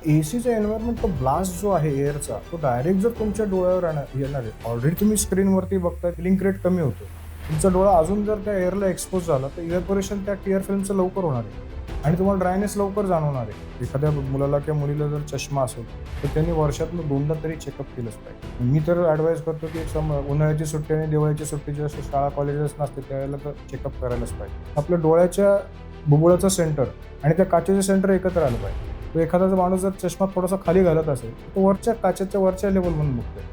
एसीचा environment तो blast जो आहे एअरचा तो डायरेक्ट जर तुमच्या डोळ्यावर येणार आहे. ऑलरेडी तुम्ही स्क्रीनवरती बघताय फिलिंग रेट कमी होतो. तुमचा डोळा अजून जर त्या एअरला एक्सपोज झाला तर इव्हॅपोरेशन त्या टिअर फिल्मचं लवकर होणार आहे आणि तुम्हाला ड्रायनेस लवकर जाणवणार आहे. एखाद्या मुलाला किंवा मुलीला जर चष्मा असेल तर त्यांनी वर्षातून 2दा तरी चेकअप केलंच पाहिजे. मी तर ॲडवाईस करतो की उन्हाळ्याची सुट्टी आणि दिवाळीची सुट्टी जशी शाळा कॉलेजेस नसते त्यावेळेला तर चेकअप करायलाच पाहिजे. आपल्या डोळ्याच्या बुबुळाचं सेंटर आणि त्या काचेचं सेंटर एकत्र आलं पाहिजे. तो एखादा जर माणूस जर चष्मा थोडासा खाली घालत असेल तर तो वरच्या काचेच्या वरच्या लेवलमधून बघतोय.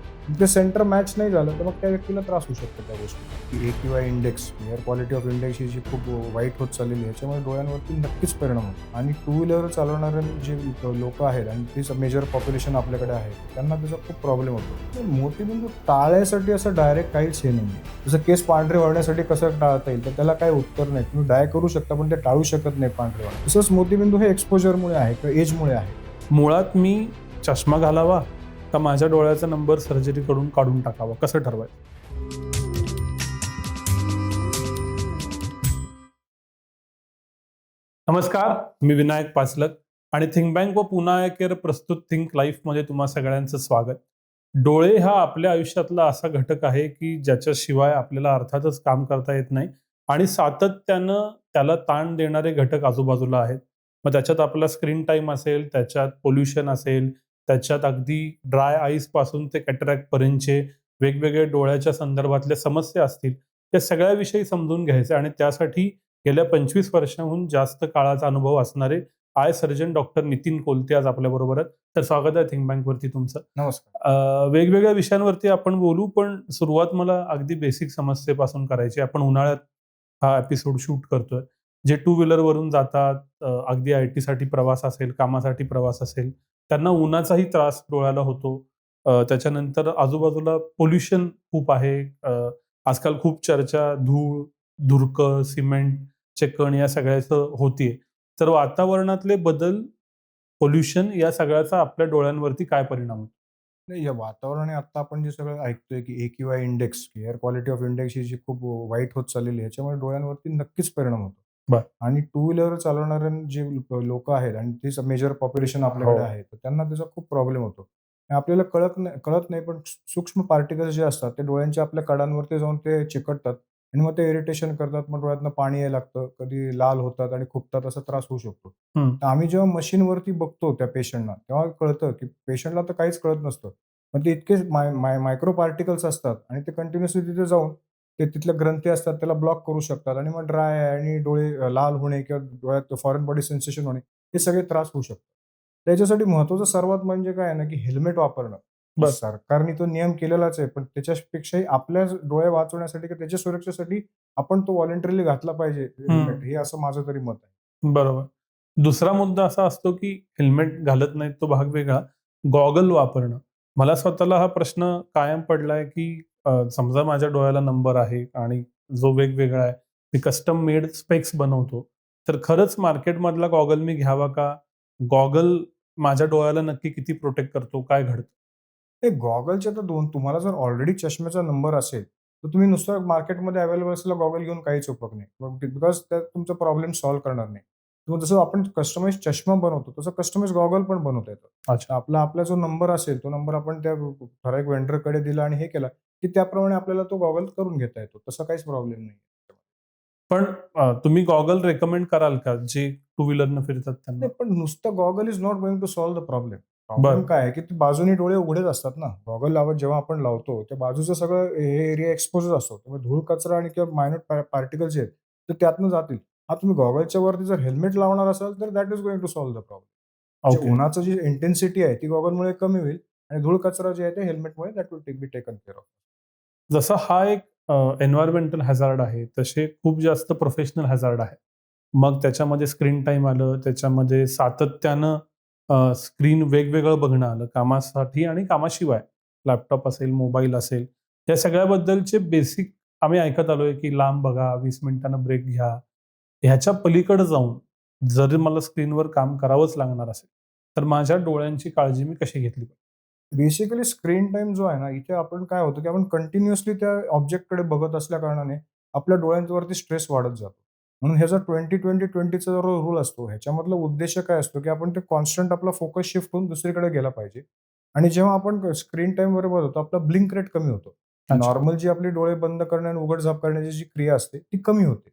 ते सेंटर मॅच नाही झालं तर मग त्या व्यक्तीला त्रास होऊ शकतो त्या गोष्टी. AQI index, air quality of index ही जी खूप वाईट होत चाललेली आहे याच्यामुळे डोळ्यांवरती नक्कीच परिणाम होतो. आणि टू व्हीलर चालवणारे जे लोक आहेत आणि तीच मेजर पॉप्युलेशन आपल्याकडे आहे त्यांना त्याचा खूप प्रॉब्लेम होतो. मोतीबिंदू टाळायसाठी असं डायरेक्ट काहीच हे नाही. जसं केस पांढरे होण्यासाठी कसं टाळता येईल तर त्याला काही उत्तर नाही. तुम्ही डाय करू शकता पण ते टाळू शकत नाही पांढरे होणं. तसंच मोतीबिंदू हे एक्सपोजरमुळे आहे किंवा एजमुळे आहे. मुळात मी चष्मा घालावा का माझ्या डोळ्याचा नंबर सर्जरी करून काढून टाकावा, कसं ठरवायचं? नमस्कार, मी विनायक पाचलक आणि थिंक बँक व पुन्हा एकेर प्रस्तुत थिंक लाईफमध्ये तुम्हा सगळ्यांचं स्वागत. डोळे हा आपल्या आयुष्यातला असा घटक आहे की ज्याच्याशिवाय आपल्याला अर्थातच काम करता येत नाही आणि सातत्यानं त्याला ताण देणारे घटक आजूबाजूला आहेत. मग त्याच्यात आपला स्क्रीन टाईम असेल, त्याच्यात पोल्युशन असेल, त्याच्यात अगदी ड्राय आईज पासून ते कॅटरॅक्ट पर्यंतचे वेगवेगळे डोळ्याच्या संदर्भातल्या समस्या असतील, त्या सगळ्याविषयी समजून घ्यायचे आणि त्यासाठी गेल्या 25 वर्षांहून जास्त काळाचा अनुभव असणारे I surgeon doctor Nitin Kolte आज आपल्याबरोबर आहेत. तर स्वागत आहे थिंक बँकवरती तुमचं. नमस्कार. वेगवेगळ्या विषयांवरती आपण बोलू, पण सुरुवात मला अगदी बेसिक समस्येपासून करायची. आपण उन्हाळ्यात हा एपिसोड शूट करतोय. जे टू व्हीलरवरून जातात, अगदी आय-टीसाठी प्रवास असेल, कामासाठी प्रवास असेल, त्यांना उन्हाचाही त्रास डोळ्याला होतो. त्याच्यानंतर आजूबाजूला पोल्युशन खूप आहे. आजकाल खूप चर्चा धूळ, धुरकं, सिमेंटचे कण या सगळ्याचं होतीये. तर वातावरणातले बदल, पोल्युशन या सगळ्याचा आपल्या डोळ्यांवरती काय परिणाम होतो? नाही, या वातावरण आणि आता आपण जे सगळं ऐकतोय की AQI index, air quality of index ही जी खूप वाईट होत चाललेली आहे, याच्यामुळे डोळ्यांवरती नक्कीच परिणाम होतो. बरं. आणि टू व्हीलर चालवणारे जे लोकं आहेत आणि तीच मेजर पॉप्युलेशन आपल्याकडे हो. आहे, तर त्यांना त्याचा खूप प्रॉब्लेम होतो. आणि आपल्याला कळत नाही, पण सूक्ष्म पार्टिकल्स जे असतात, ते डोळ्यांच्या आपल्या कडांवरती जाऊन ते चिकटतात आणि मग ते इरिटेशन करतात. मग डोळ्यातनं पाणी यायला लागतं, कधी लाल होतात आणि खुपतात, असा त्रास होऊ शकतो. हं. तर आम्ही जेव्हा मशीनवरती बघतो त्या पेशंटना, तेव्हा कळतं की पेशंटला तर काहीच कळत नसतं. पण ते इतके मायक्रो पार्टिकल्स असतात आणि ते कंटिन्युअसली तिथे जाऊन ते तिथल्या ग्रंथी असतात त्याला ब्लॉक करू शकतात आणि मग ड्राय आणि डोळे लाल होणे किंवा डोळ्यात फॉरेन बॉडी सेन्सेशन होणे, हे सगळे त्रास होऊ शकतात. त्याच्यासाठी महत्त्वाचं सर्वात म्हणजे काय आहे ना, की हेल्मेट वापरणं. बरं. सरकारने तो नियम केलेलाच आहे, पण त्याच्यापेक्षाही आपल्या डोळे वाचवण्यासाठी किंवा त्याच्या सुरक्षेसाठी आपण तो व्हॉलंटरीली घातला पाहिजे हेल्मेट, हं. हे असं माझं तरी मत आहे. बरोबर. दुसरा मुद्दा असा असतो, की हेल्मेट घालत नाहीत तो भाग वेगळा. गॉगल वापरणं. मला स्वतःला हा प्रश्न कायम पडलाय, की समजा माझ्या डोळ्याला नंबर आहे आणि जो वेगवेगळा आहे. मी कस्टम मेड स्पेक्स बनवतो. तर खरंच मार्केटमधला गॉगल मी घ्यावा का? गॉगल माझ्या डोळ्याला नक्की किती प्रोटेक्ट करतो? काय घडतं? ते गॉगलचे तर तुम्हाला जर ऑलरेडी चष्म्याचा नंबर असेल, तर तुम्ही नुसतं मार्केटमध्ये अवेलेबल असलेला गॉगल घेऊन काहीच उपयोग नाही. बिकॉज त्यात तुमचा प्रॉब्लेम सॉल्व्ह करणार नाही. किंवा जसं आपण कस्टमाइज चष्मा बनवतो, तसं कस्टमाइज गॉगल पण बनवता येतं. अच्छा. तर आपला जो नंबर असेल, तो नंबर आपण त्या ठराविक व्हेंडरकडे दिला आणि हे केला, की त्याप्रमाणे आपल्याला तो गॉगल करून घेता येतो. तसा काहीच प्रॉब्लेम नाही. पण तुम्ही गॉगल रेकमेंड कराल का, जे टू व्हीलरनं फिरतात त्यांना? नाही, पण नुसतं goggle is not going to solve the problem. Problem बरं. काय आहे, की ते बाजूनी डोळे उघडेच असतात ना. गॉगल लावत जेव्हा आपण लावतो, त्या बाजूचं सगळं हे एरिया एक्सपोजच असतो. त्यामुळे धूळ, कचरा आणि किंवा मायन्यूट पार्टिकल्स जे आहेत, ते त्यातनं जातील. तुम्ही गॉगलच्या वरती जर हेल्मेट लावणार असाल, तर that is going to solve the problem. जे ओके. उन्हाचं जी इंटेन्सिटी आहे, ती गॉगलमुळे कमी होईल आणि धूळ, कचरा जे आहे, ते हेल्मेटमुळे that will be taken care of. जसा हा एक एन्व्हायर्नमेंटल हॅझार्ड आहे, तसे खूप जास्त प्रोफेशनल हॅझार्ड आहे. मग त्याच्यामध्ये स्क्रीन टाईम आलं, त्याच्यामध्ये सातत्यानं स्क्रीन वेगवेगळं बघणं आलं, कामासाठी आणि कामाशिवाय. लॅपटॉप असेल, मोबाईल असेल, या सगळ्याबद्दलचे बेसिक आम्ही ऐकत आलोय, की लांब बघा, 20 मिनिटांनं ब्रेक घ्या. ह्याच्या पलीकडे जाऊन, जर मला स्क्रीनवर काम करावंच लागणार असेल, तर माझ्या डोळ्यांची काळजी मी कशी घेतली पाहिजे? बेसिकली स्क्रीन टाईम जो आहे ना, इथे आपण काय होतं, की आपण कंटिन्युअसली त्या ऑब्जेक्टकडे बघत असल्या कारणाने आपल्या डोळ्यांवरती स्ट्रेस वाढत जातो. म्हणून ह्याचा 20-20-20चा जो रूल असतो, ह्याच्यामधला उद्देश काय असतो, की आपण ते कॉन्स्टंट आपला फोकस शिफ्ट होऊन दुसरीकडे गेला पाहिजे. आणि जेव्हा आपण स्क्रीन टाईम बरोबर होतो, आपला ब्लिंक रेट कमी होतो. अच्छा. नॉर्मल जी आपली डोळे बंद करणे आणि उघड-झाप करण्याची जी क्रिया असते, ती कमी होते.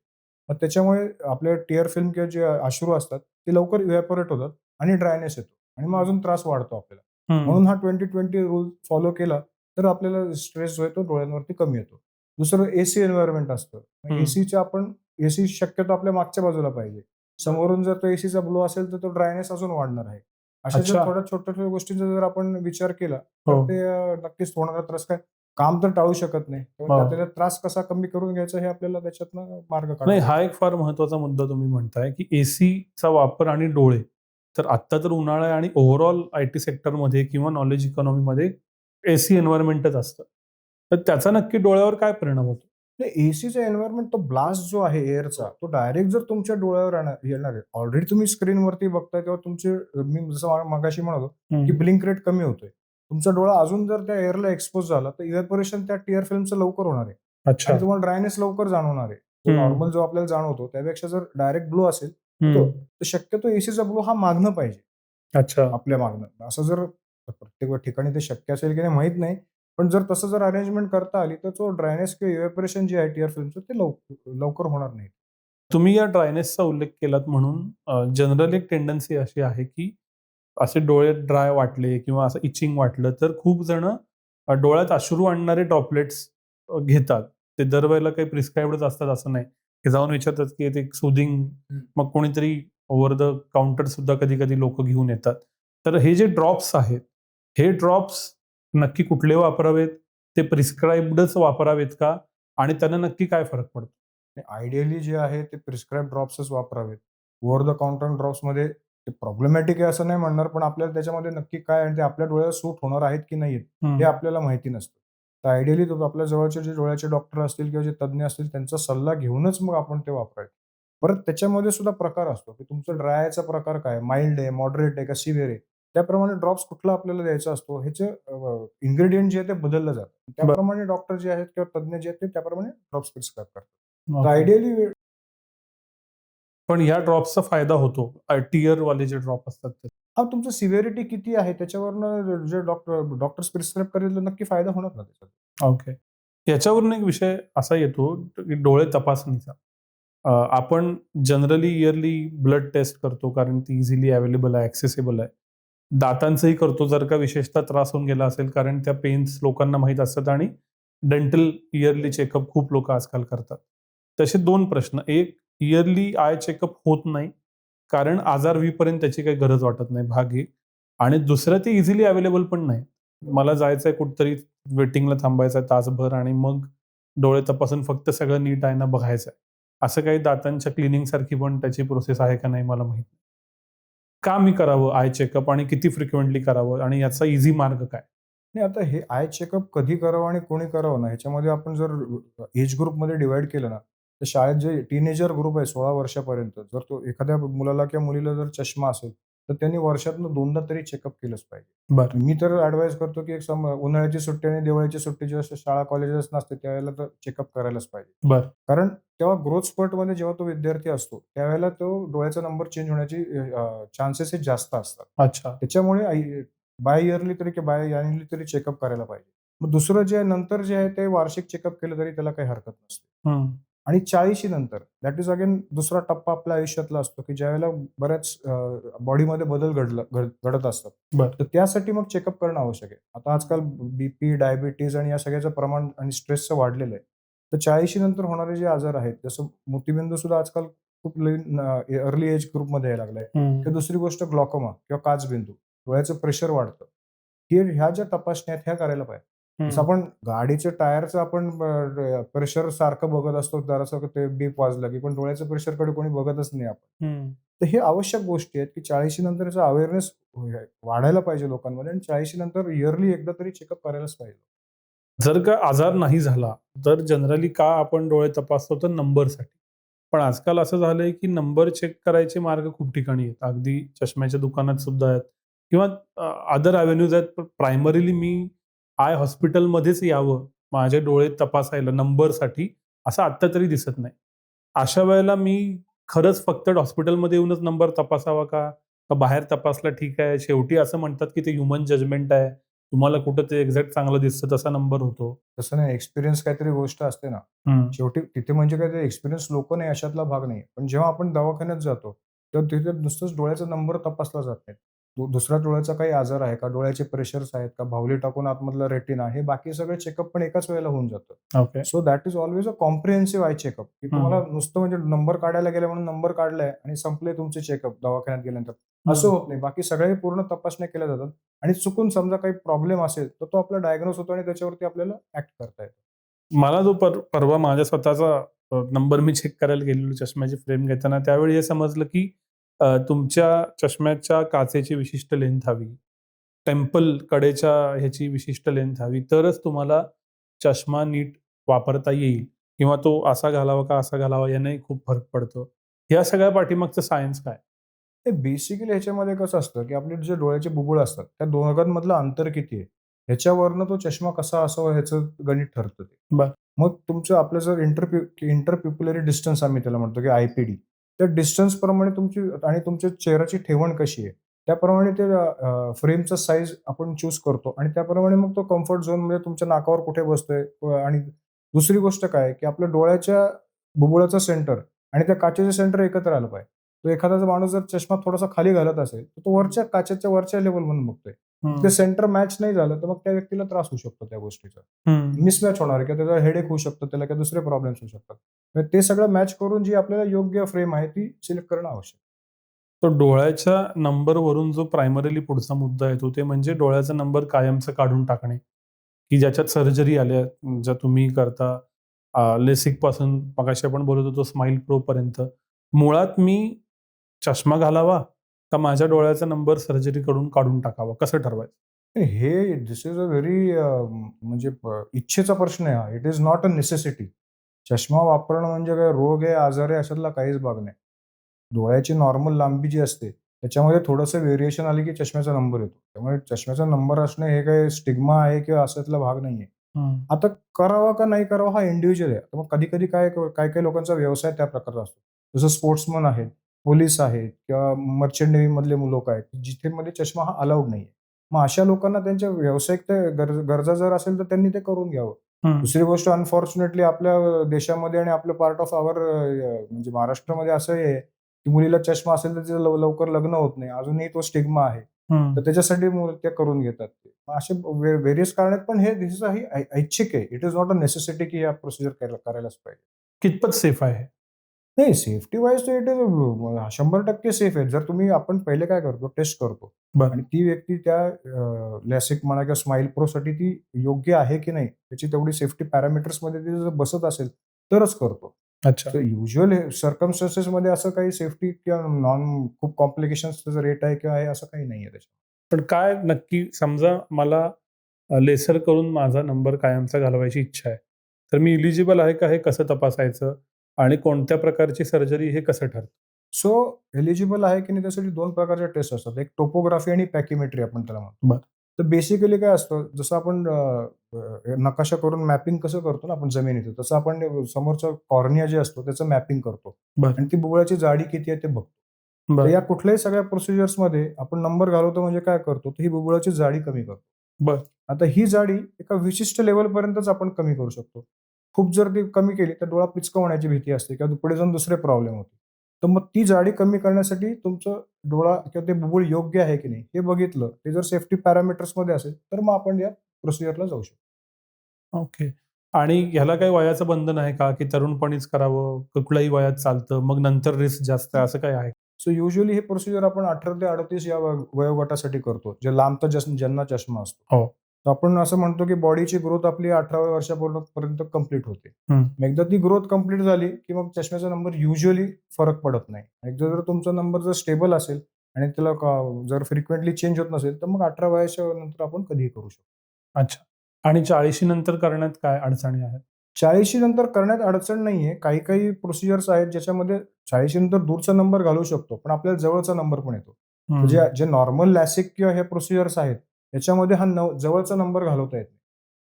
मग त्याच्यामुळे आपले टिअर फिल्म किंवा जे अश्रू असतात, ते लवकर इव्हॅपोरेट होतात आणि ड्रायनेस येतो आणि मग अजून त्रास वाढतो आपल्याला. हं. म्हणून हा 20-20 रूल फॉलो केला, तर आपल्याला स्ट्रेस जो आहे तो डोळ्यांवरती कमी येतो. दुसरं एसी एन्व्हायर्नमेंट असतं. हं. एसीच्या आपण एसी शक्यतो आपल्या मागच्या बाजूला पाहिजे. समोरून जर तो एसीचा ब्लो असेल, तर तो ड्रायनेस अजून वाढणार आहे. अशा जर अच्छा. थोड्या छोट्या-छोट्या गोष्टींचा जर आपण विचार केला, हो. तर ते नक्कीच होणारा त्रास काय काम तर टाळू शकत नाही. तेव्हा हो. त्यातला त्रास कसा कमी करून घ्यायचा हे आपल्याला त्याच्यातनं मार्ग काढावा नाही, लागतो. हा एक फार महत्त्वाचा मुद्दा तुम्ही म्हणताय, की एसीचा वापर आणि डोळे. तर आत्ता तर उन्हाळा आहे आणि ओव्हरऑल आय-टी सेक्टरमध्ये किंवा नॉलेज इकॉनॉमीमध्ये एसी एन्व्हायर्नमेंटच असतं. तर त्याचा नक्की डोळ्यावर काय परिणाम होतो? एसीचा एन्व्हायर्नमेंट तो ब्लास्ट जो आहे एअरचा, तो डायरेक्ट जर तुमच्या डोळ्यावर येणार आहे. ऑलरेडी तुम्ही स्क्रीनवरती बघताय तेव्हा तुमचे मी जसं मगाशी म्हणालो, की हं. ब्लिंक रेट कमी होतोय. तुमचा डोळा अजून जर त्या एअरला एक्सपोज झाला, तर इव्हॅपोरेशन त्या टिअर फिल्मचं लवकर होणार आहे अच्छा. आणि तुम्हाला ड्रायनेस लवकर जाणवणार आहे. जो हं. नॉर्मल जो आपल्याला जाणवतो, त्यापेक्षा जर डायरेक्ट ब्लो असेल, हं. तर शक्यतो एसीचा ब्लो हा मागणं पाहिजे. अच्छा. आपल्या मागणं. असं जर प्रत्येक ठिकाणी ते शक्य असेल की नाही माहीत नाही. पण जर तसं जर अरेंजमेंट करता आली, तर तो ड्रायनेस किंवा इव्हॅपोरेशन जे आहे टिअर फिल्मचं ते लवकर होणार नाही. तुम्ही या ड्रायनेसचा उल्लेख केलात म्हणून जनरल एक टेंडन्सी अशी आहे, की असे डोळे ड्राय वाटले किंवा असं इचिंग वाटलं, तर खूप जण डोळ्यात अश्रू आणणारे ड्रॉपलेट्स घेतात. ते दरवेळेला काही प्रिस्क्राइब्डच असतात असं नाही. ते जाऊन विचारतात, की ते सूदिंग हं. मग कोणीतरी ओव्हर द काउंटर सुद्धा कधी-कधी लोकं घेऊन येतात. तर हे जे ड्रॉप्स आहेत, हे ड्रॉप्स नक्की कुठले वापरावेत? ते प्रिस्क्राइब्डच वापरावेत का? आणि त्यानं नक्की काय फरक पडतो? आयडियली जे आहे ते प्रिस्क्राईब ड्रॉप्सच वापरावेत. ओव्हर द काउंटर ड्रॉप्समध्ये ते प्रॉब्लेमॅटिक आहे असं नाही म्हणणार, पण आपल्याला त्याच्यामध्ये नक्की काय आहे आणि ते आपल्या डोळ्याला सूट होणार आहेत की नाहीयेत, हे हं. आपल्याला माहिती नसतं. तर आयडियली आपल्या जवळचे जे डोळ्याचे डॉक्टर असतील किंवा जे तज्ञ असतील त्यांचा सल्ला घेऊनच मग आपण ते वापरायचं. परत त्याच्यामध्ये सुद्धा प्रकार असतो, की तुमचं ड्राय आयचा प्रकार काय? माईल्ड आहे, मॉडरेट आहे का सिव्हिअर आहे? त्याप्रमाणे ड्रॉप्स कुठला आपल्याला द्यायचा असतो ह्याचे जे आहे ते बदललं जातं. बरं. त्याप्रमाणे डॉक्टर जे आहेत किंवा तज्ञ जे आहेत ते त्याप्रमाणे ड्रॉप्स प्रिस्क्राईब करतात. तर ओके. आयडियली पण ह्या ड्रॉप्सचा फायदा होतो. टियरवाले जे ड्रॉप असतात ते. हां, तुमचं सिव्हिअरिटी किती आहे त्याच्यावरनं जे डॉक्टर्स प्रिस्क्राईब करेल नक्की फायदा होणार ना त्याच्यात. ओके. याच्यावरून एक विषय असा येतो, की डोळे तपासणीचा. आपण जनरली इयरली ब्लड टेस्ट करतो कारण ती इझिली अवेलेबल आहे, ॲक्सेसिबल आहे. दातांचंही करतो जर का विशेषतः त्रास होऊन गेला असेल कारण त्या पेन्स लोकांना माहीत असतात आणि डेंटल इयरली चेकअप खूप लोकं आजकाल करतात. तसे 2 प्रश्न. एक, इयरली आय चेकअप होत नाही कारण आजार होईपर्यंत त्याची काही गरज वाटत नाही, भाग एक. आणि दुसरं ते इझिली अवेलेबल पण नाही. मला जायचंय कुठेतरी वेटिंगला थांबायचं आहे तासभर आणि मग डोळे तपासून फक्त सगळं नीट आहे ना बघायचं आहे. असं काही दातांच्या क्लिनिंगसारखी पण त्याची प्रोसेस आहे का नाही मला माहीत नाही. का मी करावं आय चेकअप आणि किती फ्रिक्वेंटली करावं आणि याचा ईझी मार्ग काय? नाही आता हे आय चेकअप कधी करावं आणि कोणी करावं ना, ह्याच्यामध्ये आपण जर एज ग्रुपमध्ये डिव्हाईड केलं ना, तर शाळेत जे टीनेजर ग्रुप आहे 16 वर्षापर्यंत, जर तो एखाद्या मुलाला किंवा मुलीला जर चष्मा असेल, तर त्यांनी वर्षातनं 2दा तरी चेकअप केलंच पाहिजे. बरं, मी तर ॲडवाईस करतो, की एक उन्हाळ्याची सुट्टी आणि दिवाळीची सुट्टी जेव्हा शाळा कॉलेजेस नसते, त्यावेळेला तर चेकअप करायलाच पाहिजे. बरं. कारण तेव्हा ग्रोथ स्पर्टमध्ये जेव्हा तो विद्यार्थी असतो, त्यावेळेला तो डोळ्याचा नंबर चेंज होण्याची चान्सेस हे जास्त असतात. अच्छा. त्याच्यामुळे बाय इयरली तरी किंवा बाय ॲन्युअली तरी चेकअप करायला पाहिजे. मग दुसरं जे आहे नंतर जे आहे ते वार्षिक चेकअप केलं तरी त्याला काही हरकत नसते. हं. आणि 40शी नंतर दॅट इज अगेन दुसरा टप्पा आपल्या आयुष्यातला असतो, की ज्यावेळेला बऱ्याच बॉडीमध्ये बदल घडत असतात. बरं. तर त्यासाठी मग चेकअप करणं आवश्यक आहे. आता आजकाल बीपी, डायबिटीज आणि या सगळ्याचं प्रमाण आणि स्ट्रेसचं वाढलेलं आहे. तर 40शी नंतर होणारे जे आजार आहेत, जसं मोतीबिंदू सुद्धा आजकाल खूप अर्ली एज ग्रुपमध्ये यायला लागलाय. हं. किंवा दुसरी गोष्ट ग्लॉकोमा किंवा काचबिंदू. डोळ्याचं प्रेशर वाढतं. ह्या ज्या तपासण्या आहेत ह्या करायला पाहिजे. जसं हं. आपण गाडीच्या टायरचं आपण प्रेशर सारखं बघत असतो, जरासं ते बीप वाजलं की पण डोळ्याच्या प्रेशरकडे कोणी बघतच नाही आपण. हं. तर हे आवश्यक गोष्टी आहेत, की 40शी नंतर याचा अवेअरनेस वाढायला पाहिजे लोकांमध्ये आणि 40शी नंतर इयरली एकदा तरी चेकअप करायलाच पाहिजे. जर का आजार नाही झाला, तर जनरली का आपण डोळे तपासतो तर नंबरसाठी. पण आजकाल असं झालंय, की नंबर चेक करायचे मार्ग खूप ठिकाणी आहेत. अगदी चष्म्याच्या दुकानात सुद्धा आहेत किंवा अदर अव्हेन्यूज आहेत. पण प्रायमरीली मी आय हॉस्पिटलमध्येच यावं, माझे डोळे तपासायला नंबरसाठी, असं आत्ता तरी दिसत नाही. अशा वेळेला मी खरंच फक्त हॉस्पिटलमध्ये येऊनच नंबर तपासावा का? का बाहेर तपासला ठीक आहे? शेवटी असं म्हणतात की ते ह्युमन जजमेंट आहे. तुम्हाला कुठं ते एक्झॅक्ट चांगलं दिसतं तसा नंबर होतो. तसं नाही, एक्सपिरियन्स काहीतरी गोष्ट असते ना. हं. शेवटी तिथे म्हणजे काय, ते एक्सपिरियन्स लोकं नाही अशातला भाग नाही. पण जेव्हा आपण दवाखान्यात जातो, तेव्हा तिथे नुसतंच डोळ्याचा नंबर तपासला जात नाही. दुसऱ्या डोळ्याचा काही आजार आहे का? डोळ्याचे प्रेशर्स आहेत का? बाहुली टाकून आतमधला रेटिना, हे बाकी सगळे चेकअप पण एकाच वेळेला होऊन जातं. Okay. So that is always a comprehensive I checkup, की तुम्हाला हं. नुसतं म्हणजे नंबर काढायला गेले म्हणून नंबर काढलाय आणि संपले तुमचे चेकअप दवाखान्यात गेल्यानंतर. असं हं. होत नाही. बाकी सगळे पूर्ण तपासण्या केल्या जातात आणि चुकून समजा काही प्रॉब्लेम असेल, तर तो आपला डायग्नोज होतो आणि त्याच्यावरती आपल्याला ॲक्ट करता येतं. मला जो परवा माझ्या स्वतःचा नंबर मी चेक करायला गेलेलो चष्म्याची फ्रेम घेताना, त्यावेळी हे समजलं की तुमच्या चष्म्याच्या काचेची विशिष्ट लेन्थ हवी. टेम्पल कडेच्या ह्याची विशिष्ट लेन्थ हवी. तरच तुम्हाला चष्मा नीट वापरता येईल किंवा तो असा घालावा का असा घालावा यानेही खूप फरक पडतो. या सगळ्या पाठीमागचं सायन्स काय? ते बेसिकली ह्याच्यामध्ये कसं असतं, की आपले जे डोळ्याचे बुबुळ असतात, त्या दोघांमधलं अंतर किती आहे, ह्याच्यावरनं तो चष्मा कसा असावा ह्याचं गणित ठरतं ते. बरं. मग तुमचं आपलं जर इंटरप्युपुलरी डिस्टन्स आम्ही त्याला म्हणतो, की आय-पी-डी. त्या डिस्टन्सप्रमाणे तुमची आणि तुमच्या चेहऱ्याची ठेवण कशी आहे, त्याप्रमाणे ते फ्रेमचा साईज आपण चूज करतो आणि त्याप्रमाणे मग तो कम्फर्ट झोनमध्ये तुमच्या नाकावर कुठे बसतोय आणि दुसरी गोष्ट काय आहे, की आपल्या डोळ्याच्या बुबुळाचं सेंटर आणि त्या काचेचं सेंटर एकत्र आलं पाहिजे. तो एखादा माणूस जर चष्मा थोडासा खाली घालत असेल, तर तो वरच्या काचेच्या वरच्या लेव्हलमधून बघतोय. ते हं. सेंटर मॅच नाही झालं, तर मग त्या व्यक्तीला त्रास होऊ शकतो त्या गोष्टीचा. हं. मिसमॅच होणार आहे किंवा त्याचा हेडेक होऊ शकतो, त्याला काही दुसरे प्रॉब्लेम्स होऊ शकतात. तर ते सगळं मॅच करून जी आपल्याला योग्य फ्रेम आहे ती सिलेक्ट करणं आवश्यक. तर डोळ्याच्या नंबरवरून जो प्रायमरीली पुढचा मुद्दा येतो, ते म्हणजे डोळ्याचा नंबर कायमचा काढून टाकणे, की ज्याच्यात सर्जरी आल्या, ज्या तुम्ही करता LASIKपासून मगाशी आपण बोलत होतो स्माईल प्रोपर्यंत. मुळात मी चष्मा घालावा का माझ्या डोळ्याचा नंबर सर्जरी करून काढून टाकावा? कसं ठरवायचं? हे धिस इज अ व्हेरी म्हणजे इच्छेचा प्रश्न आहे हा. It is not a necessity. चष्मा वापरणं म्हणजे काय रोग आहे, आजार आहे अशातला काहीच भाग नाही. डोळ्याची नॉर्मल लांबी जी असते, त्याच्यामध्ये थोडंसं व्हेरिएशन आली की चष्म्याचा नंबर येतो. त्यामुळे चष्म्याचा नंबर असणं हे काही स्टिग्मा आहे किंवा अशातला भाग नाहीये. हं. आता करावा का नाही करावा हा इंडिव्हिज्युअल आहे. तर मग कधी-कधी काही-काही लोकांचा व्यवसाय त्या प्रकारचा असतो. जसं स्पोर्ट्समन आहेत, पोलिस आहेत किंवा मर्चंट नेव्हीमधले लोकं आहेत, जिथे मध्ये चष्मा हा अलाउड नाहीये. मग अशा लोकांना त्यांच्या व्यावसायिक ते गरजा जर असेल तर त्यांनी ते करून घ्यावं. हं. दुसरी गोष्ट अनफॉर्च्युनेटली आपल्या देशामध्ये आणि आपल्या पार्ट ऑफ आवर म्हणजे महाराष्ट्रामध्ये असं आहे, की मुलीला चष्मा असेल तर तिचं लवकर लग्न होत नाही. अजूनही तो स्टिग्मा आहे. हं. तर त्याच्यासाठी ते करून घेतात ते. मग असे व्हेरियस कारण आहेत, पण हे धिस इज ही ऐच्छिक आहे. It is not a necessity की या प्रोसिजर करायलाच पाहिजे. कितपत सेफ आहे? नाही, सेफ्टी वाईज तर इट इज 100% सेफ आहे. जर तुम्ही आपण पहिले काय करतो, टेस्ट करतो बरं. आणि ती व्यक्ती त्या LASIK म्हणा किंवा स्माईल प्रोसाठी ती योग्य आहे की नाही, त्याची तेवढी सेफ्टी पॅरामीटर्समध्ये ती जर बसत असेल, तरच करतो. अच्छा. तर युज्युअल सर्कमस्टन्सेसमध्ये असं काही सेफ्टी किंवा खूप कॉम्प्लिकेशन्सचं रेट आहे किंवा आहे असं काही नाहीये त्याच्यात. पण काय नक्की समजा मला लेसर करून माझा नंबर कायमचा घालवायची इच्छा आहे. तर मी एलिजिबल आहे का हे कसं तपासायचं? आणि कोणत्या प्रकारची सर्जरी हे कसं ठरतं? सो एलिजिबल आहे की नाही त्यासाठी 2 प्रकारच्या टेस्ट असतात. एक टोपोग्राफी आणि पॅकीमेट्री आपण त्याला म्हणतो. बरं. तर बेसिकली काय असतं, जसं आपण नकाशा करून मॅपिंग कसं करतो ना आपण जमिनीचं, तसं आपण समोरचा कॉर्निया जे असतो त्याचं मॅपिंग करतो बरं. आणि ती बुबुळाची जाडी किती आहे ते बघतो. तर बरं. या कुठल्याही सगळ्या प्रोसिजर्समध्ये आपण नंबर घालवतो म्हणजे काय करतो, तर ही बुबुळाची जाडी कमी करतो. बरं. आता ही जाडी एका विशिष्ट लेव्हलपर्यंतच आपण कमी करू शकतो. खूप जर ती कमी केली तर डोळा पिचका होण्याची भीती असते किंवा पुढे जाऊन दुसरे प्रॉब्लेम होते. तर मग ती जाडी कमी करण्यासाठी तुमचं डोळा किंवा ते बुबुळ योग्य आहे की नाही हे बघितलं. ते जर सेफ्टी पॅरामीटर्समध्ये असेल, तर मग आपण या प्रोसिजरला जाऊ शकतो. ओके. आणि ह्याला काही वयाचं बंधन आहे का? की तरुणपणीच करावं, कुठल्याही वयात चालतं, मग नंतर रिस्क जास्त आहे, असं काही आहे? सो युजुअली हे प्रोसिजर आपण 18 ते 38 या वयोगटासाठी करतो. जे लांबता ज्यांना चष्मा असतो. हो. तर आपण असं म्हणतो की बॉडीची ग्रोथ आपली 18व्या वर्षापर्यंत कंप्लीट होते. हं. एकदा ती ग्रोथ कंप्लीट झाली, की मग चष्म्याचा नंबर युजुअली फरक पडत नाही. एकदा जर तुमचा नंबर जर स्टेबल असेल आणि त्याला जर फ्रिक्वेंटली चेंज होत नसेल, तर मग 18 वयाच्या नंतर आपण कधीही करू शकतो. अच्छा. आणि 40शी नंतर करण्यात काय अडचणी आहेत? 40शी नंतर करण्यात अडचण नाहीये. काही-काही प्रोसिजर्स आहेत ज्याच्यामध्ये 40शी नंतर दूरचा नंबर घालवू शकतो, पण आपल्याला जवळचा नंबर पण येतो. तर हं. जे नॉर्मल LASIK किंवा हे प्रोसिजर्स आहेत, त्याच्यामध्ये हा जवळचा नंबर घालवता येत नाही.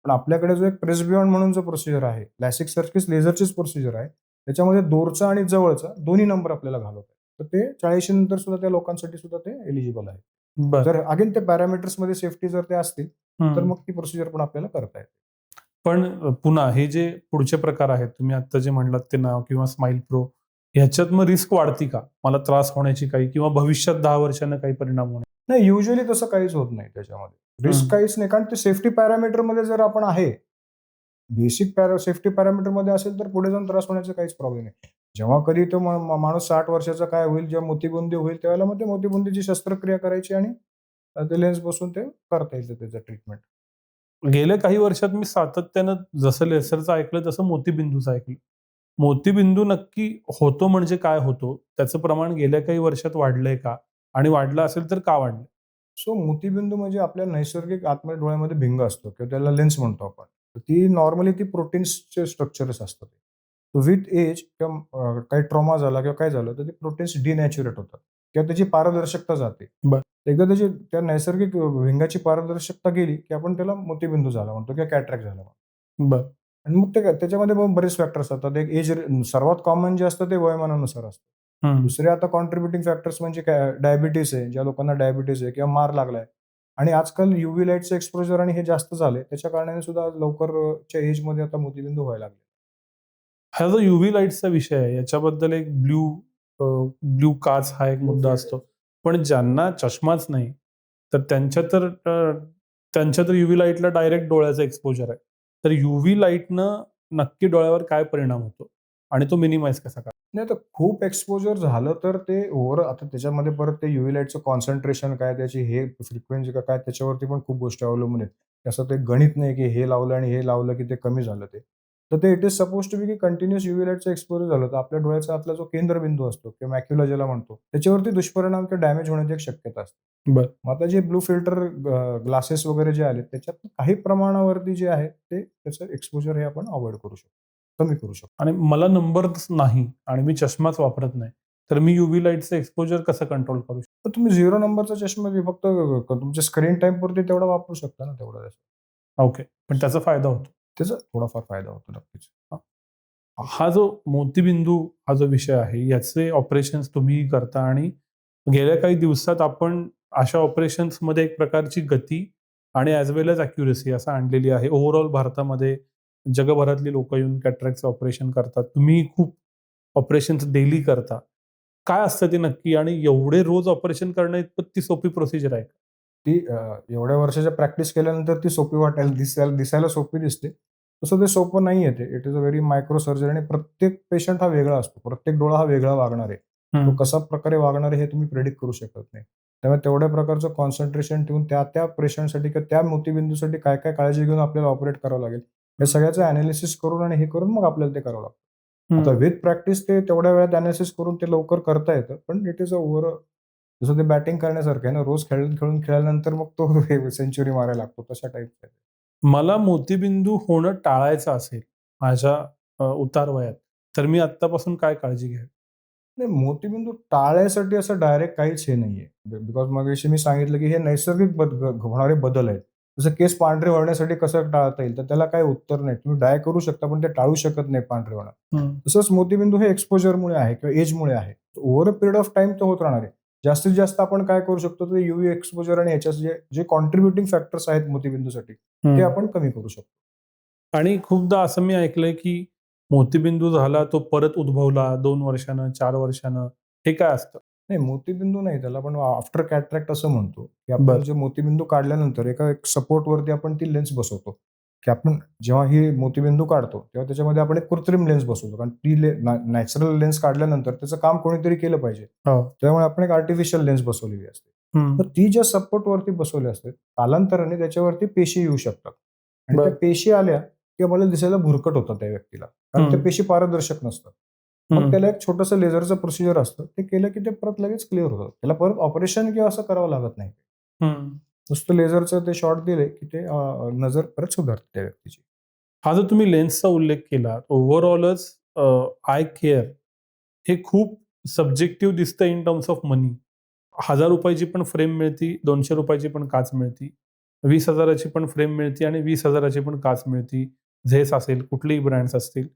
पण आपल्याकडे जो एक प्रेस बियॉन्ड म्हणून जो प्रोसिजर आहे, LASIK सारखीच लेझरचीच प्रोसिजर आहे. त्याच्यामध्ये दूरचा आणि जवळचा दोन्ही नंबर आपल्याला घालवता तर ते 40 नंतर सुद्धा त्या लोकांसाठी सुद्धा ते एलिजिबल आहे. बर. जर अगेन ते पॅरामीटर्समध्ये सेफ्टी जर ते असतील तर हम्म. मग ती प्रोसिजर पण आपल्याला करता येते. पण पुन्हा हे जे पुढचे प्रकार आहेत तुम्ही आता जे म्हणलात ते नाव किंवा स्माइल प्रो, ह्याच्यात मग रिस्क वाढती का? मला त्रास होण्याची काही किंवा भविष्यात 10 वर्षांना काही परिणाम होणे? नाही, युजली तसं काहीच होत नाही त्याच्यामध्ये. रिस्क काहीच नाही, कारण ते सेफ्टी पॅरामीटरमध्ये जर आपण आहे, बेसिक सेफ्टी पॅरामीटरमध्ये असेल तर पुढे जाऊन त्रास होण्याचा काहीच प्रॉब्लेम नाही. जेव्हा कधी तो माणूस 60 वर्षाचा काय होईल, जेव्हा मोतीबिंदू होईल त्यावेळेला मग ते मोतीबिंदूची शस्त्रक्रिया करायची आणि ते लेन्स बसवून ते करता येईल त्याचं ट्रीटमेंट. गेल्या काही वर्षात मी सातत्यानं जसं लेसरचं ऐकलं तसं मोतीबिंदूचं ऐकलं. मोतीबिंदू नक्की होतो म्हणजे काय होतो? त्याचं प्रमाण गेल्या काही वर्षात वाढलंय का? आणि वाढलं असेल तर का वाढलं? सो मोतीबिंदू म्हणजे आपल्या नैसर्गिक आतमध्ये डोळ्यामध्ये भिंग असतो किंवा त्याला लेन्स म्हणतो आपण. तर ती नॉर्मली ती प्रोटीन्सचे स्ट्रक्चर्स असतात. विथ एज किंवा काही ट्रॉमा झाला किंवा काय झालं तर ते प्रोटीन्स डिनॅच्युरेट होतात किंवा त्याची पारदर्शकता जाते. बरं. एकदा त्याची त्या नैसर्गिक भिंगाची पारदर्शकता गेली की आपण त्याला मोतीबिंदू झाला म्हणतो किंवा कॅटरॅक्ट झाला म्हणतो. बरं. आणि मग ते त्याच्यामध्ये मग बरेच फॅक्टर्स असतात. एक एज सर्वात कॉमन जे असतं ते वयोमानानुसार असतं. हं. दुसरे आता कॉन्ट्रिब्युटिंग फॅक्टर्स म्हणजे काय डायबिटीस आहे, ज्या लोकांना डायबिटीस आहे किंवा मार लागलाय आणि आजकाल यूव्ही लाईटचं एक्सपोजर आणि हे जास्त झाले त्याच्या कारणाने सुद्धा लवकरच्या एजमध्ये आता मोतीबिंदू व्हायला लागले. हा जो यूव्ही लाईटचा विषय आहे याच्याबद्दल एक ब्ल्यू काच हा एक मुद्दा असतो. पण ज्यांना चष्माच नाही तर त्यांच्या तर यूव्ही लाईटला डायरेक्ट डोळ्याचं एक्सपोजर आहे. तर यूव्ही लाईटनं नक्की डोळ्यावर काय परिणाम होतो? आणि तो मिनिमाइज कसा करायचा? नाही तर खूप एक्सपोजर झालं तर ते आता त्याच्यामध्ये परत ते यूव्ही लाईटचं कॉन्सन्ट्रेशन काय, त्याची हे फ्रिक्वेन्सी काय त्याच्यावरती पण खूप गोष्टी अवलंबून आहेत. असं ते गणित नाही की हे लावलं आणि हे लावलं की ते कमी झालं ते. तर ते it is suppose to be की कंटिन्यूअस यूव्ही लाईटचं एक्सपोजर झालं तर आपल्या डोळ्याचा आतला जो केंद्रबिंदू असतो किंवा मॅक्युला ज्याला म्हणतो, त्याच्यावरती दुष्परिणाम किंवा डॅमेज होण्याची एक शक्यता असते. बरं. मग आता जे ब्लू फिल्टर ग्लासेस वगैरे जे आले त्याच्यात काही प्रमाणावरती जे आहे ते त्याचं एक्सपोजर हे आपण अव्हॉइड करू शकतो, कमी करू शकतो. आणि मला नंबरच नाही आणि मी चष्माच वापरत नाही. तर मी यूव्ही लाईटचं एक्सपोजर कसं कंट्रोल करू शकतो? तर तुम्ही 0 नंबरचा चष्मा मी फक्त तुमच्या स्क्रीन टाईमपुरती तेवढा वापरू शकता ना तेवढा. ओके. पण त्याचा फायदा होतो. त्याचा थोडाफार फायदा होतो नक्कीच. हा जो मोतीबिंदू हा जो विषय आहे याचे ऑपरेशन्स तुम्ही करता आणि गेल्या काही दिवसात आपण अशा ऑपरेशन्समध्ये एक प्रकारची गती आणि ॲज वेल एज अॅक्युरसी असं आणलेली आहे. ओव्हरऑल भारतामध्ये जगभरातली लोकं येऊन कॅटरॅक्टचं ऑपरेशन करतात. तुम्ही खूप ऑपरेशन्स डेली करता. काय असतं ते नक्की आणि एवढे रोज ऑपरेशन करणं इतपत ती सोपी प्रोसिजर आहे का? ती एवढ्या वर्षाच्या प्रॅक्टिस केल्यानंतर ती सोपी वाटायला दिसायला सोपी दिसते. तसं ते सोपं नाहीये ते. It is a very micro surgery आणि प्रत्येक पेशंट हा वेगळा असतो. प्रत्येक डोळा हा वेगळा वागणार आहे. तो कशा प्रकारे वागणार आहे हे तुम्ही प्रेडिक्ट करू शकत नाही. त्यामुळे तेवढ्या प्रकारचं कॉन्सन्ट्रेशन ठेवून त्या पेशंटसाठी किंवा त्या मोतीबिंदूसाठी काय-काय काळजी घेऊन आपल्याला ऑपरेट करावं लागेल. हे सगळ्याचं एनालिसिस करून आणि हे करून मग आपल्याला ते करावं लागतं. आता विथ प्रॅक्टिस ते तेवढ्या वेळात एनालिसिस करून ते लवकर करता येतं. पण इट इज अ जसं ते बॅटिंग करण्यासारखं आहे ना, रोज खेळून खेळल्यानंतर मग तो सेंच्युरी मारायला लागतो तशा टाईपचं आहे. मला मोतीबिंदू होणं टाळायचं असेल माझ्या उतारवयात, तर मी आत्तापासून काय काळजी घ्यावी? नाही, मोतीबिंदू टाळायसाठी असं डायरेक्ट काहीच हे नाहीये. बिकॉज मगाशी मी सांगितलं, की हे नैसर्गिक होणारे बदल आहेत. जसं केस पांढरे होण्यासाठी कसं टाळता येईल, तर त्याला काही उत्तर नाही. तुम्ही डाय करू शकता, पण ते टाळू शकत नाही पांढरे होणं. तसंच मोतीबिंदू हे एक्सपोजरमुळे आहे किंवा एजमुळे आहे. Over a period of time तो होत राहणार आहे. जास्तीत जास्त आपण काय करू शकतो, तर यूव्ही एक्सपोजर आणि ह्याच्या जे जे कॉन्ट्रिब्युटिंग फॅक्टर्स आहेत मोतीबिंदूसाठी, ते आपण कमी करू शकतो. आणि खूपदा असं मी ऐकलंय, की मोतीबिंदू झाला तो परत उद्भवला 2 वर्षानं, 4 वर्षानं. हे काय असतं? नाही, मोतीबिंदू नाही, त्याला आपण आफ्टर कॅटरॅक्ट असं म्हणतो, की आपण बरं. जे मोतीबिंदू काढल्यानंतर एक सपोर्टवरती आपण ती लेन्स बसवतो, की आपण जेव्हा ही मोतीबिंदू काढतो, तेव्हा त्याच्यामध्ये आपण एक कृत्रिम लेन्स बसवतो. कारण ती नॅचरल लेन्स काढल्यानंतर त्याचं काम कोणीतरी केलं पाहिजे. हो. त्यामुळे आपण एक आर्टिफिशियल लेन्स बसवलेली असते. तर ती ज्या सपोर्टवरती बसवली असते, कालांतराने त्याच्यावरती पेशी येऊ शकतात आणि त्या बरं. पेशी आल्या, की आम्हाला दिसायला भुरकट होतं त्या व्यक्तीला. कारण त्या पेशी पारदर्शक नसतात. मग त्याला एक छोटंसं लेझरचं प्रोसिजर असतं. ते केलं की ते परत लगेच क्लिअर होतं. त्याला परत ऑपरेशन किंवा असं करावं लागत नाही. नुसतं लेझरचं ते शॉट दिले की ते नजर परत सुधारते त्या व्यक्तीची. हा जो तुम्ही लेन्सचा उल्लेख केला, ओव्हरऑलच आय केअर हे खूप सब्जेक्टिव्ह दिसतं इन टर्म्स ऑफ मनी. ₹1000 ची पण फ्रेम मिळती, ₹200 ची पण काच मिळती, 20,000 ची पण फ्रेम मिळती आणि 20,000 ची पण काच मिळती. झेस असेल, कुठलेही ब्रँड्स असतील.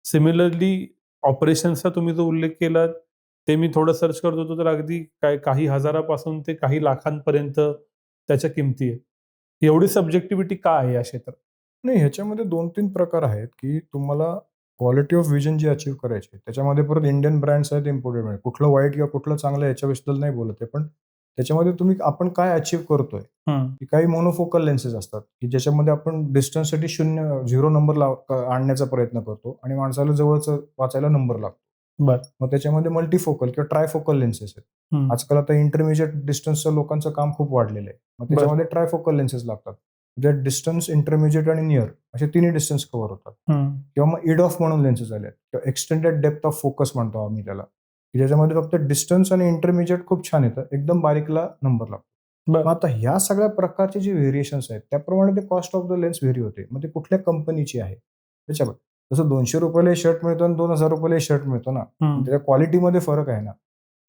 सिमिलरली ऑपरेशन्सचा तुम्ही जो उल्लेख केला ते मी थोडं सर्च करत होतो तर अगदी काही हजारापासून ते काही लाखांपर्यंत त्याच्या किमती आहेत. एवढी सब्जेक्टिव्हिटी का आहे या क्षेत्रात? नाही, ह्याच्यामध्ये 2-3 प्रकार आहेत, की तुम्हाला क्वालिटी ऑफ व्हिजन जी अचीव्ह करायची आहे, त्याच्यामध्ये परत इंडियन ब्रँड्स आहेत इम्पोर्टेड ब्रँड. कुठलं वाईट किंवा कुठलं चांगलं आहे याच्याबद्दल नाही बोलत आहे. पण त्याच्यामध्ये आपण काय अचीव्ह करतोय, हं, की काही मोनोफोकल लेन्सेस असतात, की ज्याच्यामध्ये आपण डिस्टन्ससाठी 0 नंबर आणण्याचा प्रयत्न करतो आणि माणसाला जवळचं वाचायला नंबर लागतो. बरं. मग त्याच्यामध्ये मल्टीफोकल किंवा ट्रायफोकल लेन्सेस आहेत. हं, आजकाल आता इंटरमिजिएट डिस्टन्सचं लोकांचं काम खूप वाढलेलं आहे. मग बरं. त्याच्यामध्ये ट्रायफोकल लेन्सेस लागतात. जे डिस्टन्स, इंटरमिजिएट आणि नियर असे तिन्ही डिस्टन्स कव्हर होतात. हं, किंवा मग इड ऑफ म्हणून लेन्सेस आले आहेत किंवा एक्सटेंडेड डेप्थ ऑफ फोकस म्हणतो आम्ही त्याला, की ज्याच्यामध्ये फक्त डिस्टन्स आणि इंटरमिजिएट खूप छान येतं. एकदम बारीकला नंबर लागतो. मग बरं. आता ह्या सगळ्या प्रकारचे जे व्हेरिएशन्स आहेत, त्याप्रमाणे ते cost of the lens very होते. मग ते कुठल्या कंपनीची आहे त्याच्यावर. जसं ₹200 शर्ट मिळतो आणि ₹2000 शर्ट मिळतो ना, हं, त्याच्या क्वालिटीमध्ये फरक आहे ना.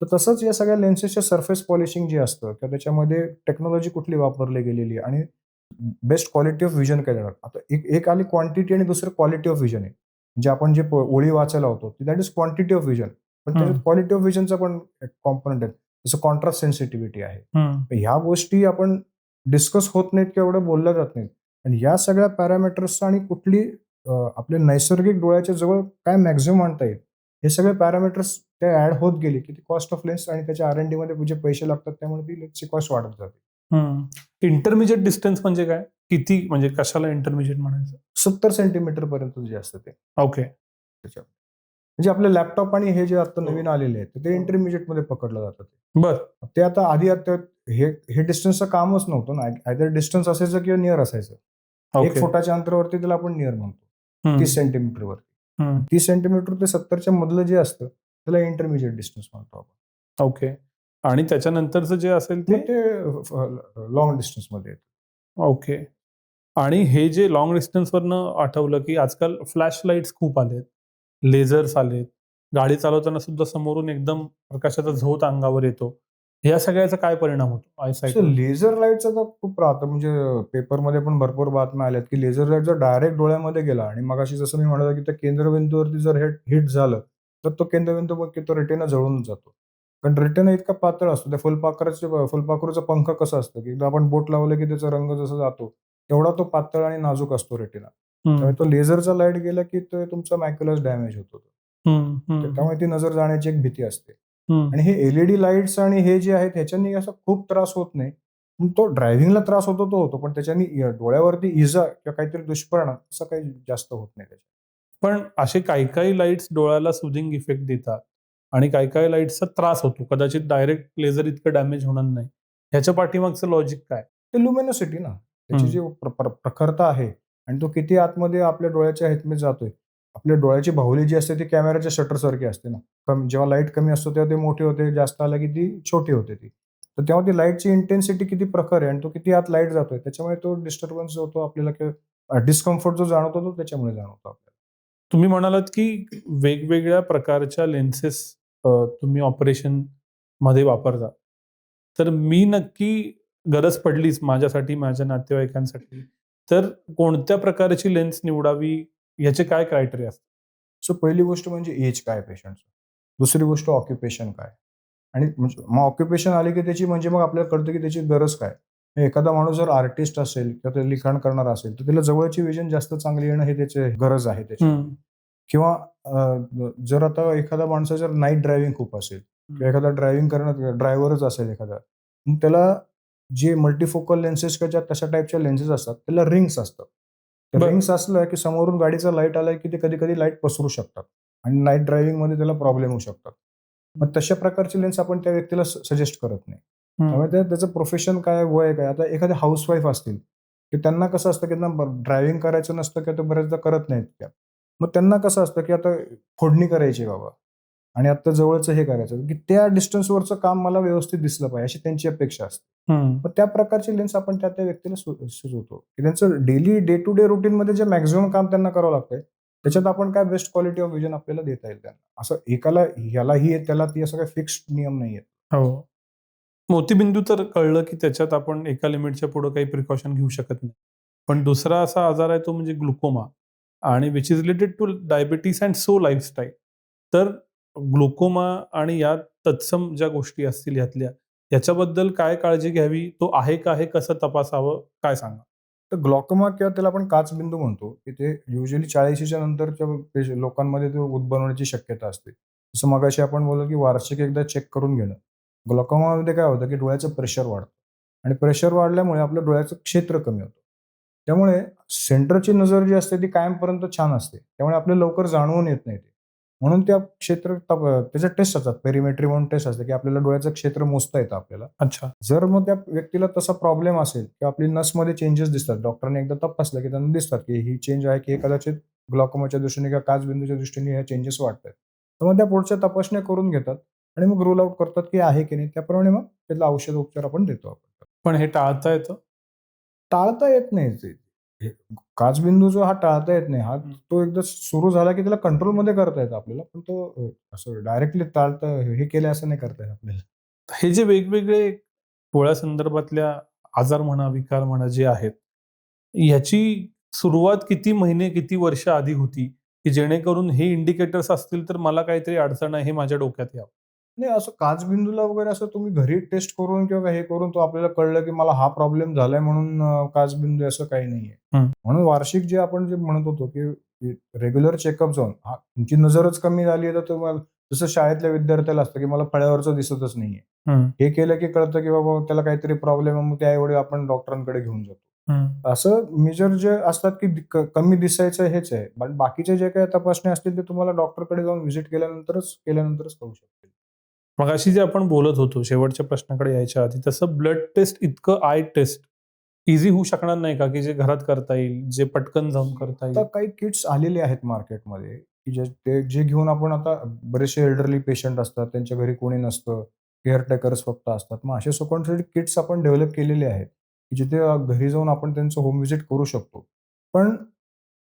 तर तसंच या सगळ्या लेन्सेसच्या सरफेस पॉलिशिंग जे असतं किंवा त्याच्यामध्ये टेक्नॉलॉजी कुठली वापरली गेलेली आहे आणि बेस्ट क्वालिटी ऑफ व्हिजन काय देणार. आता एक एक आली क्वांटिटी आणि दुसरं क्वालिटी ऑफ व्हिजन आहे. म्हणजे आपण जे ओळी वाचायला होतो that is quantity of vision. पण हं, त्याच्यात क्वालिटी ऑफ व्हिजनचा पण कॉम्पोनंट आहे. जसं कॉन्ट्रास्ट सेन्सिटिव्हिटी आहे. हं. तर ह्या गोष्टी आपण डिस्कस होत नाहीत किंवा एवढं बोलल्या जात नाहीत. आणि या सगळ्या पॅरामीटर्सचा आणि कुठली आपल्या नैसर्गिक डोळ्याच्या जवळ काय मॅक्सिमम आणता येईल, हे सगळे पॅरामीटर्स ते ॲड होत गेले, की कॉस्ट ऑफ लेन्स आणि त्याच्या R&Dमध्ये जे पैसे लागतात त्यामुळे ती लेन्सची कॉस्ट वाढत जाते. हं. इंटरमिजिएट डिस्टन्स म्हणजे काय? किती म्हणजे कशाला इंटरमिजिएट म्हणायचं? 70 सेंटीमीटर पर्यंत जे असतं ते ओके. त्याच्यात. म्हणजे आपले लॅपटॉप आणि हे जे आता नवीन आलेले आहेत, तर ते इंटरमिजिएटमध्ये पकडलं जातं ते. बरं. ते आता हे हे डिस्टन्सचं कामच नव्हतं ना. आयदर डिस्टन्स असायचं किंवा नियर असायचं. 1 ओके. फुटाच्या अंतरावरती त्याला आपण नियर म्हणतो. हं, 30 सेंटीमीटरवरती. हं. 30 सेंटीमीटर ते 70च्या मधलं जे असतं, त्याला इंटरमिजिएट डिस्टन्स म्हणतो आपण. ओके. आणि त्याच्यानंतरचं जे असेल मग ते? ते लाँग डिस्टन्समध्ये येतं. ओके. आणि हे जे लाँग डिस्टन्सवरनं आठवलं, की आजकाल फ्लॅश लाईट्स खूप आलेत. लेझर्स आलेत. गाडी चालवताना सुद्धा समोरून एकदम प्रकाशाचा झोत अंगावर येतो. ह्या सगळ्याचा काय परिणाम होतो सो आयसाईटवर? लेझर लाईटचा तर खूप राहतं म्हणजे पेपरमध्ये पण भरपूर बातम्या आल्यात, की लेझर लाईट जर डायरेक्ट डोळ्यामध्ये गेला आणि मगाशी जसं मी म्हणालो, की त्या केंद्रबिंदूवरती जर हिट झालं, तर तो केंद्रबिंदू मग तो रेटिना जळून जातो. कारण रेटिना इतका पातळ असतो. त्या फुलपाखरूचा पंख कसा असतो, की एकदा आपण बोट लावलं, की त्याचा रंग जसा जातो, तेवढा तो पातळ आणि नाजूक असतो रेटिना. हं, त्यामुळे तो लेझरचा लाईट गेला, की तो तुमचा मॅक्युलस डॅमेज होतो. हं, हं, हं, त्यामुळे ती नजर जाण्याची एक भीती असते. हं. आणि हे एल-ई-डी लाईट्स आणि हे जे आहेत ह्याच्यानी असा खूप त्रास होत नाही. पण तो ड्रायव्हिंगला त्रास होतो तो होतो. पण त्याच्यानी डोळ्यावरती इजा किंवा काहीतरी दुष्परिणाम असं काही जास्त होत नाही त्याच्यात. पण असे काही लाईट्स डोळ्याला सूदिंग इफेक्ट देतात आणि काही लाईट्सचा त्रास होतो. कदाचित डायरेक्ट लेझर इतकं डॅमेज होणार नाही. ह्याच्या पाठीमागचं लॉजिक काय? ते लुमिनोसिटी ना. त्याची हं, जी प्रखरता आहे आणि तो किती आतमध्ये आपल्या डोळ्याच्या ह्याच्यामध्ये जातोय. आपल्या डोळ्याची बाहुली जी असते ती कॅमेराच्या शटरसारखी असते ना. जेव्हा लाईट कमी असतो तेव्हा ते मोठे होते, जास्त आला की ती छोटी होते ती. तर तेव्हा ती लाईटची इंटेन्सिटी किती प्रखर आहे आणि तो किती आत लाईट जातोय त्याच्यामुळे तो डिस्टर्बन्स जो होतो आपल्याला किंवा डिस्कम्फर्ट जो जाणवतो तो त्याच्यामुळे जाणवतो आपल्याला. तुम्ही म्हणालात की वेगवेगळ्या प्रकारच्या लेन्सेस तुम्ही ऑपरेशनमध्ये वापरता. तर मी नक्की गरज पडलीच माझ्यासाठी, माझ्या नातेवाईकांसाठी, तर कोणत्या प्रकारची लेन्स निवडावी याचे काय क्रायटेरिया असतात? सो पहिली गोष्ट म्हणजे एज काय पेशंटचं. दुसरी गोष्ट ऑक्युपेशन काय? आणि म्हणजे मग ऑक्युपेशन आली की त्याची म्हणजे मग आपल्याला कळतं की त्याची गरज काय? एखादा माणूस जर आर्टिस्ट असेल किंवा ते लिखाण करणारा असेल, तर त्याला जवळची विजन जास्त चांगली येणं हे त्याची गरज आहे त्याची. हं, किंवा जर आता एखादा माणसाचं जर नाईट ड्रायव्हिंग खूप असेल हं. किंवा एखादा ड्रायव्हिंग करणं ड्रायव्हरच असेल एखादा, मग त्याला जे मल्टिफोकल लेन्सेस किंवा तशा टाईपच्या लेन्सेस असतात, त्याला रिंग्स असतात. बरं. रिंग्स असलं की समोरून गाडीचा लाईट आला की ते कधी-कधी लाईट पसरू शकतात आणि नाईट ड्रायव्हिंगमध्ये त्याला प्रॉब्लेम होऊ शकतात. मग तशा प्रकारची लेन्स आपण त्या व्यक्तीला सजेस्ट करत नाही. हं, त्यामुळे त्याचं प्रोफेशन काय, वय काय? आता एखाद्या हाउसवाईफ असतील, की त्यांना कसं असतं की त्यांना ड्रायव्हिंग करायचं नसतं किंवा ते बऱ्याचदा करत नाहीत त्या. मग त्यांना कसं असतं की आता फोडणी करायची आहे बाबा आणि आता जवळचं हे करायचं, की त्या डिस्टन्सवरचं काम मला व्यवस्थित दिसलं पाहिजे अशी त्यांची अपेक्षा असते. हं. मग त्या प्रकारची लेन्स आपण त्या व्यक्तीला सुचवतो, की त्यांचं डेली डे टू डे रूटीनमध्ये जे मॅक्सिमम काम त्यांना करावं लागतंय, त्याच्यात आपण काय बेस्ट क्वालिटी ऑफ व्हिजन आपल्याला देता येईल त्यांना. असं एकाला ह्याला ही आहे, त्याला ती असं काही फिक्स्ड नियम नाहीये. हो. मोतीबिंदू तर कळलं की त्याच्यात आपण एका लिमिटच्या पुढे काही प्रिकॉशन घेऊ शकत नाही. पण दुसरा असा आजार आहे तो म्हणजे ग्लुकोमा आणि which is related two diabetes and so lifestyle. तर ग्लुकोमा आणि या तत्सम ज्या गोष्टी असतील ह्यातल्या, याच्याबद्दल काय काळजी घ्यावी? तो आहे का हे कसं तपासावं? काय सांगा? तर ग्लॉकोमा किंवा त्याला आपण काचबिंदू म्हणतो, की ते युजुअली 40च्या नंतरच्या लोकांमध्ये ते उद्भवण्याची शक्यता असते. जसं मगाशी आपण बोललो, की वार्षिक एकदा चेक करून घेणं. ग्लॉकोमामध्ये काय होतं, की डोळ्याचं प्रेशर वाढतं आणि प्रेशर वाढल्यामुळे आपल्या डोळ्याचं क्षेत्र कमी होतं. त्यामुळे सेंटरची नजर जी असते ती कायमपर्यंत छान असते. त्यामुळे आपल्याला लवकर जाणवून येत नाही ते. म्हणून त्या क्षेत्र त्याच्या टेस्ट असतात. पेरिमेट्री म्हणून टेस्ट असते, की आपल्याला डोळ्याचं क्षेत्र मोजता येतं आपल्याला. अच्छा. जर मग त्या व्यक्तीला तसा प्रॉब्लेम असेल किंवा आपली नसमध्ये चेंजेस दिसतात, डॉक्टरने एकदा तपासलं, की त्यांना दिसतात, की ही चेंज आहे, की हे कदाचित ग्लॉकोमाच्या दृष्टीने किंवा काचबिंदूच्या दृष्टीने ह्या चेंजेस वाटतायत. तर मग त्या पुढच्या तपासण्या करून घेतात आणि मग रूल आउट करतात, की आहे की नाही. त्याप्रमाणे मग त्याला औषध उपचार आपण देतो आपण. पण हे टाळता येतं? टाळता येत नाही ते. हे काचबिंदू जो हा टाळता येत नाही. तो एकदा सुरू झाला, की त्याला कंट्रोलमध्ये करता येतं आपल्याला. पण तो असं डायरेक्टली हे केलं असं नाही करता येत आपल्याला. हे जे वेगवेगळे डोळ्यासंदर्भातल्या आजार म्हणा, विकार म्हणा जे आहेत, ह्याची सुरुवात किती महिने, किती वर्ष आधी होती, की जेणेकरून हे इंडिकेटर्स असतील तर मला काहीतरी अडचण आहे हे माझ्या डोक्यात यावं? नाही असं काचबिंदूला वगैरे असं तुम्ही घरी टेस्ट करून किंवा हे करून तो आपल्याला कळलं, की मला हा प्रॉब्लेम झालाय म्हणून काचबिंदू असं काही नाहीये. हं. म्हणून वार्षिक जे आपण जे म्हणत होतो, की रेग्युलर चेकअप जाऊन तुमची नजरच कमी झाली आहे तर तुम्हाला जसं शाळेतल्या विद्यार्थ्याला असतं, की मला फळ्यावरचं दिसतच नाहीये. हं. हे केलं की कळतं, की बाबा त्याला काहीतरी प्रॉब्लेम आहे. मग त्यावेळी आपण डॉक्टरांकडे घेऊन जातो. हं. असं मेजर जे असतात, की कमी दिसायचं हेच आहे. पण बाकीचे जे काही तपासण्या असतील ते तुम्हाला डॉक्टरकडे जाऊन व्हिजिट केल्यानंतरच कळू शकतील. मगाशी जे आपण बोलत होतो शेवटच्या प्रश्नाकडे यायच्या आधी, तसं ब्लड टेस्ट इतकं आय टेस्ट ईझी होऊ शकणार नाही का, की जे घरात करता येईल, जे पटकन जाऊन करता आता येईल? काही किट्स आलेले आहेत मार्केटमध्ये, की जे घेऊन आपण आता बरेचसे एल्डरली पेशंट असतात, त्यांच्या घरी कोणी नसतं, केअरटेकर्स फक्त असतात. मग अशा लोकांसाठी किट्स आपण डेव्हलप केलेले आहेत, की जिथे घरी जाऊन आपण त्यांचं होम व्हिजिट करू शकतो. पण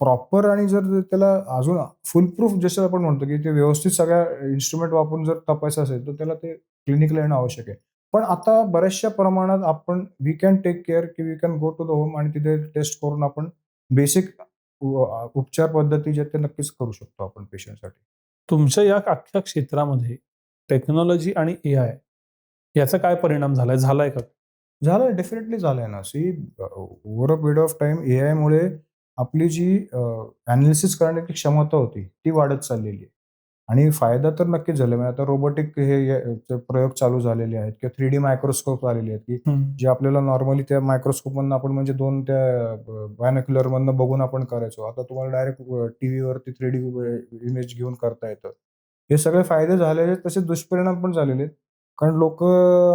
प्रॉपर आणि जर त्याला अजून फुल प्रूफ जसं आपण म्हणतो, की ते व्यवस्थित सगळ्या इन्स्ट्रुमेंट वापरून जर तपासायचं असेल, तर त्याला ते क्लिनिकला येणं आवश्यक आहे. पण आता बऱ्याचशा प्रमाणात आपण वी कॅन टेक केअर, की we can go to the home आणि तिथे टेस्ट करून आपण बेसिक उपचार पद्धती जे आहेत, ते नक्कीच करू शकतो आपण पेशंटसाठी. तुमच्या या अख्ख्या क्षेत्रामध्ये टेक्नॉलॉजी आणि एआय याचा काय परिणाम झालाय? झालाय का? झालंय, डेफिनेटली झालंय ना. Over a period of time एआयमुळे आपली जी एनालिसिस करण्याची क्षमता होती, ती वाढत चाललेली आहे. आणि फायदा तर नक्कीच झाला. म्हणजे आता रोबोटिक चे प्रयोग चालू झालेले आहेत किंवा 3D मायक्रोस्कोप आलेले आहेत, की हं. जे आपल्याला नॉर्मली त्या मायक्रोस्कोपमधनं आपण म्हणजे 2 त्या बायनॉक्युलरमधनं बघून आपण करायचो. आता तुम्हाला डायरेक्ट टीव्हीवरती 3D इमेज घेऊन करता येतं. हे सगळे फायदे झालेले आहेत, तसे दुष्परिणाम पण झालेले आहेत. कारण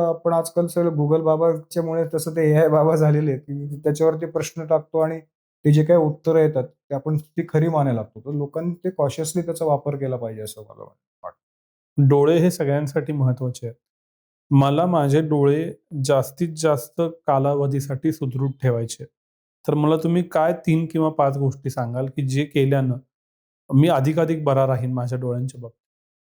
आपण आजकाल सगळं Google बाबाच्यामुळे तसं ते एआय बाबा झालेले आहेत, की त्याच्यावरती प्रश्न टाकतो आणि ते जे काही उत्तरं येतात, ते आपण ती खरी मानायला लागतो. तर लोकांनी ते कॉशियसली त्याचा वापर केला पाहिजे असं मला वाटतं. डोळे हे सगळ्यांसाठी महत्त्वाचे आहेत. मला माझे डोळे जास्तीत जास्त कालावधीसाठी सुदृढ ठेवायचे आहेत. तर मला तुम्ही काय 3 किंवा 5 गोष्टी सांगाल, की जे केल्यानं मी अधिकाधिक बरा राहीन माझ्या डोळ्यांच्या बाबतीत?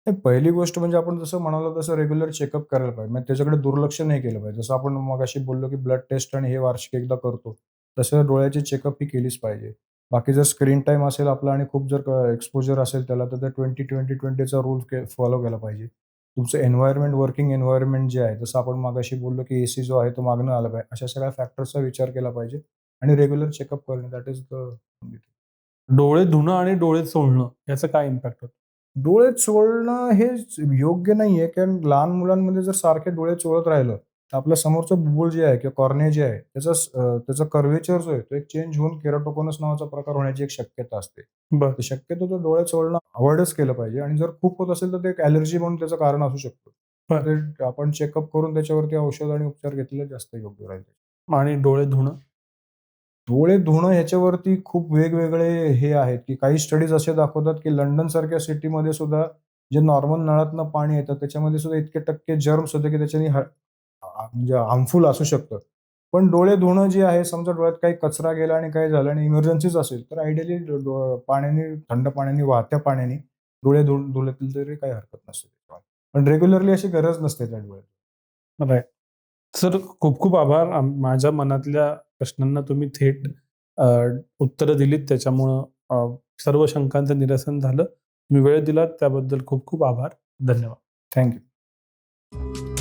नाही, पहिली गोष्ट म्हणजे आपण जसं म्हणालो तसं रेग्युलर चेकअप करायला पाहिजे. म्हणजे त्याच्याकडे दुर्लक्ष नाही केलं पाहिजे. जसं आपण मगाशी बोललो, की ब्लड टेस्ट आणि हे वार्षिक एकदा करतो. तसं डोळ्याची चेकअप ही केलीच पाहिजे. बाकी जर स्क्रीन टाईम असेल आपला आणि खूप जर एक्सपोजर असेल त्याला, तर त्या 20-20-20चा रूल फॉलो केला पाहिजे. तुमचं एन्व्हायर्नमेंट, वर्किंग एन्व्हायर्नमेंट जे आहे, जसं आपण मगाशी बोललो, की एसी जो आहे तो मागनं आला पाहिजे. अशा सगळ्या फॅक्टर्सचा विचार केला पाहिजे आणि रेग्युलर चेकअप करणे दॅट इज द डोळे धुणं आणि डोळे चोळणं याचा काय इम्पॅक्ट होतो? डोळे चोळणं हे योग्य नाहीये, कारण लहान मुलांमध्ये जर सारखे डोळे चोळत राहिलं, तर आपल्या समोरचं बुबुळ जे आहे किंवा कॉर्निया जे आहे, त्याचा कर्व्हेचर जो आहे, तो एक चेंज होऊन केराटोकोनस नावाचा प्रकार होण्याची एक शक्यता असते. बरं. तर शक्यतो तो डोळे चोळणं अव्हॉइडच केलं पाहिजे आणि जर खूप होत असेल, तर ते एक ॲलर्जी म्हणून त्याचं कारण असू शकतं. बरं. तर ते आपण चेकअप करून त्याच्यावरती औषध आणि उपचार घेतलेले जास्त योग्य राहील. आणि डोळे धुणं? डोळे धुणं ह्याच्यावरती खूप वेगवेगळे हे आहेत, की काही स्टडीज असे दाखवतात, की लंडनसारख्या सिटीमध्ये सुद्धा जे नॉर्मल नळातनं पाणी येतं, त्याच्यामध्ये सुद्धा इतके टक्के जर्म्स होते, की त्याच्याने म्हणजे हार्मफुल असू शकतं. पण डोळे धुणं जे आहे, समजा डोळ्यात काही कचरा गेला आणि काही झालं आणि इमर्जन्सीच असेल, तर आयडियली पाण्याने, थंड पाण्याने, वाहत्या पाण्याने डोळे धुले तरी काही हरकत नसते. पण रेग्युलरली अशी गरज नसते त्या डोळ्यात. राइट. सर खूप खूप आभार. माझ्या मनातल्या प्रश्नांना तुम्ही थेट अ, उत्तरं दिलीत त्याच्यामुळं सर्व शंकांचं निरसन झालं तुम्ही वेळ दिलात त्याबद्दल खूप खूप आभार. धन्यवाद. थँक्यू.